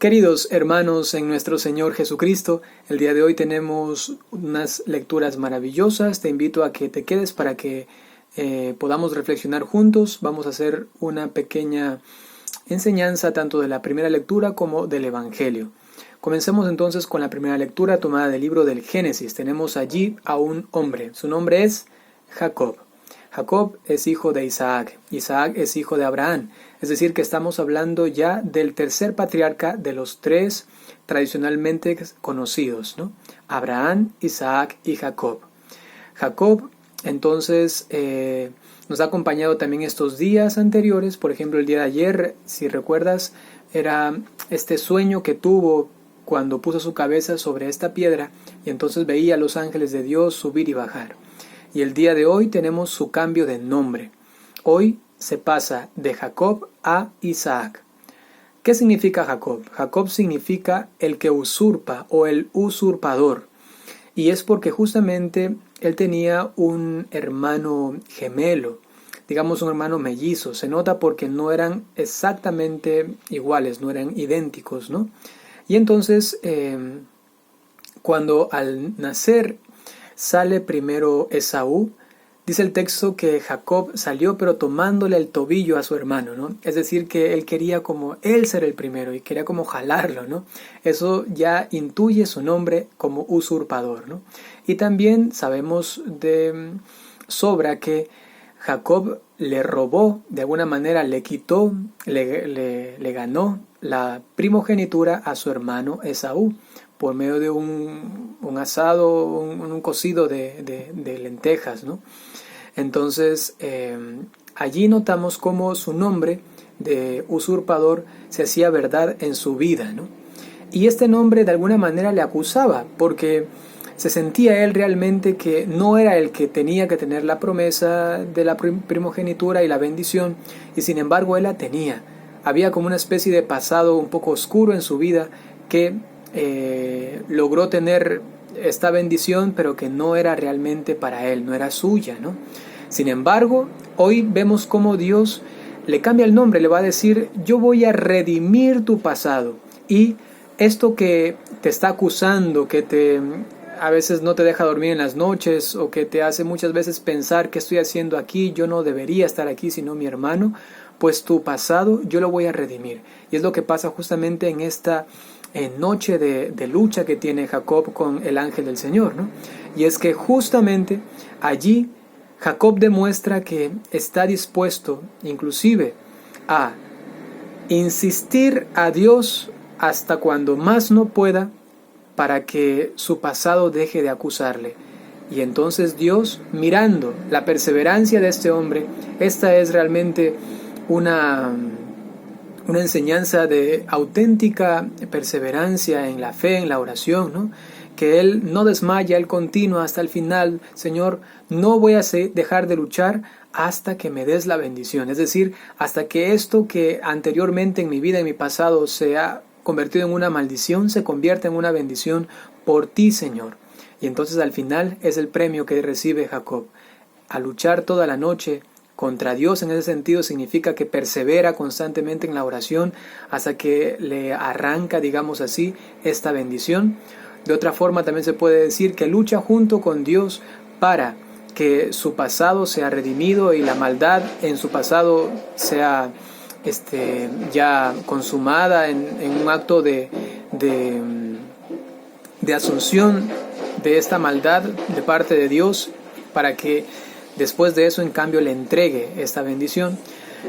Queridos hermanos en nuestro Señor Jesucristo, el día de hoy tenemos unas lecturas maravillosas. Te invito a que te quedes para que podamos reflexionar juntos. Vamos a hacer una pequeña enseñanza tanto de la primera lectura como del Evangelio. Comencemos entonces con la primera lectura tomada del libro del Génesis. Tenemos allí a un hombre. Su nombre es Jacob. Jacob es hijo de Isaac. Isaac es hijo de Abraham. Es decir, que estamos hablando ya del tercer patriarca de los tres tradicionalmente conocidos, ¿no? Abraham, Isaac y Jacob. Jacob, entonces, nos ha acompañado también estos días anteriores. Por ejemplo, el día de ayer, si recuerdas, era este sueño que tuvo cuando puso su cabeza sobre esta piedra y entonces veía a los ángeles de Dios subir y bajar. Y el día de hoy tenemos su cambio de nombre. Hoy se pasa de Jacob a Isaac. ¿Qué significa Jacob? Jacob significa el que usurpa o el usurpador. Y es porque justamente él tenía un hermano gemelo, digamos un hermano mellizo. Se nota porque no eran exactamente iguales, no eran idénticos, ¿no? Y entonces, cuando al nacer sale primero Esaú, dice el texto que Jacob salió pero tomándole el tobillo a su hermano, ¿no? Es decir, que él quería como él ser el primero y quería como jalarlo, ¿no? Eso ya intuye su nombre como usurpador, ¿no? Y también sabemos de sobra que Jacob le robó, de alguna manera le quitó, le ganó la primogenitura a su hermano Esaú por medio de un asado, un cocido de lentejas, ¿no? Entonces, allí notamos cómo su nombre de usurpador se hacía verdad en su vida, ¿no? Y este nombre de alguna manera le acusaba, porque se sentía él realmente que no era el que tenía que tener la promesa de la primogenitura y la bendición, y sin embargo él la tenía. Había como una especie de pasado un poco oscuro en su vida que logró tener esta bendición, pero que no era realmente para él, no era suya, ¿no? Sin embargo, hoy vemos cómo Dios le cambia el nombre, le va a decir: yo voy a redimir tu pasado, y esto que te está acusando, que a veces no te deja dormir en las noches, o que te hace muchas veces pensar: ¿qué estoy haciendo aquí? Yo no debería estar aquí sino mi hermano. Pues tu pasado yo lo voy a redimir. Y es lo que pasa justamente en esta noche de lucha que tiene Jacob con el ángel del Señor, ¿no? Y es que justamente allí Jacob demuestra que está dispuesto inclusive a insistir a Dios hasta cuando más no pueda para que su pasado deje de acusarle. Y entonces Dios, mirando la perseverancia de este hombre, esta es realmente una enseñanza de auténtica perseverancia en la fe, en la oración, ¿no? Que él no desmaya, él continúa hasta el final. Señor, no voy a dejar de luchar hasta que me des la bendición. Es decir, hasta que esto que anteriormente en mi vida, en mi pasado, se ha convertido en una maldición, se convierta en una bendición por ti, Señor. Y entonces al final es el premio que recibe Jacob. A luchar toda la noche contra Dios, en ese sentido, significa que persevera constantemente en la oración hasta que le arranca, digamos así, esta bendición. De otra forma también se puede decir que lucha junto con Dios para que su pasado sea redimido y la maldad en su pasado sea ya consumada en un acto de asunción de esta maldad de parte de Dios, para que después de eso, en cambio, le entregue esta bendición.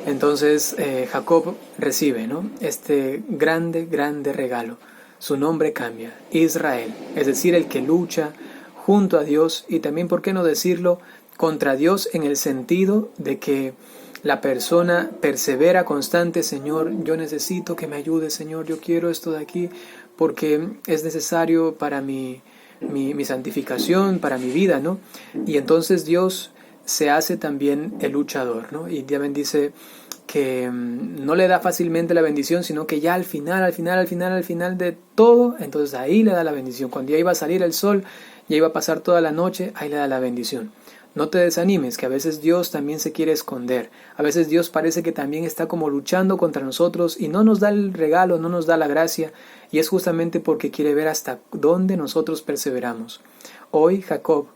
Entonces Jacob recibe, ¿no?, este grande regalo. Su nombre cambia, Israel, es decir, el que lucha junto a Dios, y también, ¿por qué no decirlo?, contra Dios, en el sentido de que la persona persevera constante. Señor, yo necesito que me ayudes, Señor, yo quiero esto de aquí porque es necesario para mi santificación, para mi vida, ¿no? Y entonces Dios se hace también el luchador, ¿no? Y también dice que no le da fácilmente la bendición, sino que ya al final de todo, entonces ahí le da la bendición. Cuando ya iba a salir el sol, ya iba a pasar toda la noche, ahí le da la bendición. No te desanimes, que a veces Dios también se quiere esconder. A veces Dios parece que también está como luchando contra nosotros y no nos da el regalo, no nos da la gracia, y es justamente porque quiere ver hasta dónde nosotros perseveramos. Hoy Jacob,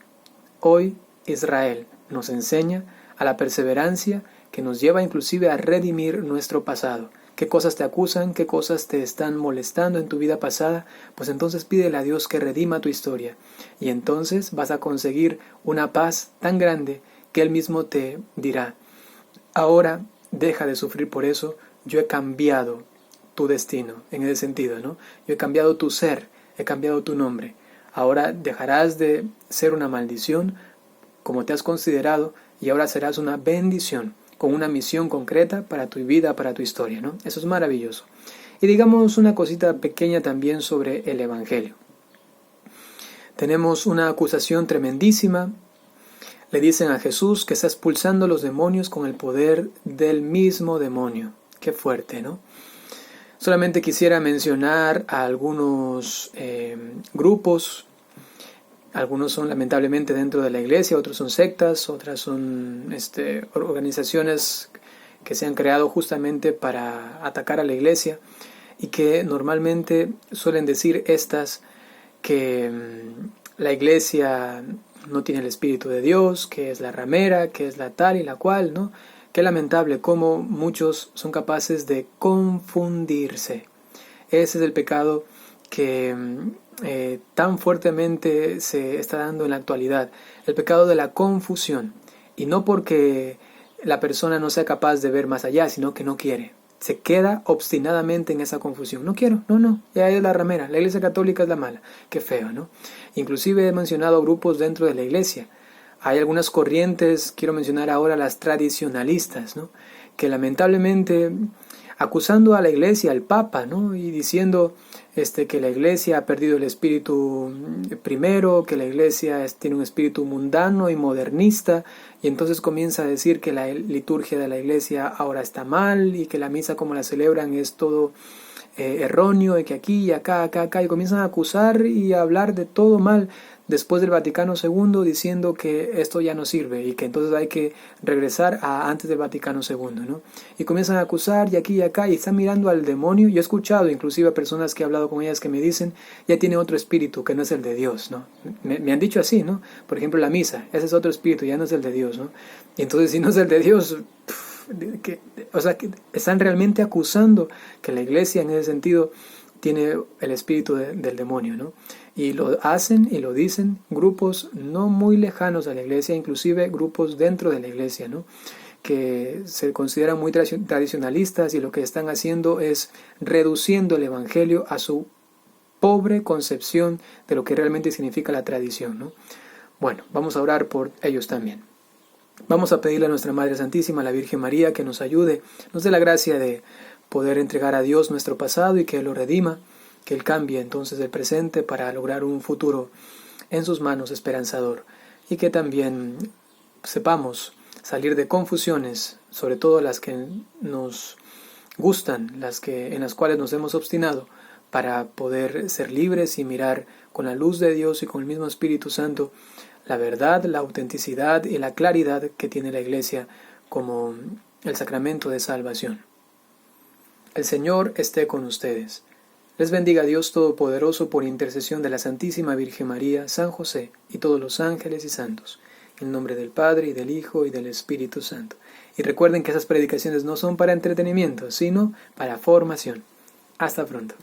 hoy Israel nos enseña a la perseverancia que nos lleva inclusive a redimir nuestro pasado. ¿Qué cosas te acusan? ¿Qué cosas te están molestando en tu vida pasada? Pues entonces pídele a Dios que redima tu historia. Y entonces vas a conseguir una paz tan grande que Él mismo te dirá: ahora deja de sufrir por eso, yo he cambiado tu destino, en ese sentido, ¿no? Yo he cambiado tu ser, he cambiado tu nombre. Ahora dejarás de ser una maldición, como te has considerado, y ahora serás una bendición, con una misión concreta para tu vida, para tu historia, ¿no? Eso es maravilloso. Y digamos una cosita pequeña también sobre el Evangelio. Tenemos una acusación tremendísima. Le dicen a Jesús que está expulsando los demonios con el poder del mismo demonio. Qué fuerte, ¿no? Solamente quisiera mencionar a algunos grupos. Algunos son lamentablemente dentro de la iglesia, otros son sectas, otras son organizaciones que se han creado justamente para atacar a la iglesia y que normalmente suelen decir estas que la iglesia no tiene el Espíritu de Dios, que es la ramera, que es la tal y la cual, ¿no? Qué lamentable cómo muchos son capaces de confundirse. Ese es el pecado que tan fuertemente se está dando en la actualidad, el pecado de la confusión, y no porque la persona no sea capaz de ver más allá, sino que no quiere, se queda obstinadamente en esa confusión. No quiero, no, ya es la ramera, la iglesia católica es la mala. Qué feo, ¿no? Inclusive he mencionado grupos dentro de la iglesia. Hay algunas corrientes, quiero mencionar ahora las tradicionalistas, ¿no? Que lamentablemente acusando a la iglesia, al papa, ¿no? Y diciendo que la iglesia ha perdido el espíritu primero, que la iglesia tiene un espíritu mundano y modernista, y entonces comienza a decir que la liturgia de la iglesia ahora está mal y que la misa como la celebran es todo erróneo, y que aquí y acá, y comienzan a acusar y a hablar de todo mal después del Vaticano II, diciendo que esto ya no sirve y que entonces hay que regresar a antes del Vaticano II, ¿no? Y comienzan a acusar y aquí y acá y están mirando al demonio. Yo he escuchado inclusive a personas que he hablado con ellas que me dicen, ya tiene otro espíritu que no es el de Dios, ¿no? Me han dicho así, ¿no? Por ejemplo, la misa, ese es otro espíritu, ya no es el de Dios, ¿no? Y entonces si no es el de Dios, que están realmente acusando que la iglesia en ese sentido tiene el espíritu del demonio, ¿no? Y lo hacen y lo dicen grupos no muy lejanos a la iglesia, inclusive grupos dentro de la iglesia, ¿no? Que se consideran muy tradicionalistas y lo que están haciendo es reduciendo el evangelio a su pobre concepción de lo que realmente significa la tradición, ¿no? Bueno, vamos a orar por ellos también. Vamos a pedirle a nuestra Madre Santísima, la Virgen María, que nos ayude, nos dé la gracia de poder entregar a Dios nuestro pasado y que Él lo redima, que Él cambie entonces el presente para lograr un futuro en sus manos esperanzador, y que también sepamos salir de confusiones, sobre todo las que nos gustan, en las cuales nos hemos obstinado, para poder ser libres y mirar con la luz de Dios y con el mismo Espíritu Santo la verdad, la autenticidad y la claridad que tiene la Iglesia como el sacramento de salvación. El Señor esté con ustedes. Les bendiga Dios Todopoderoso por intercesión de la Santísima Virgen María, San José y todos los ángeles y santos. En nombre del Padre, y del Hijo, y del Espíritu Santo. Y recuerden que esas predicaciones no son para entretenimiento, sino para formación. Hasta pronto.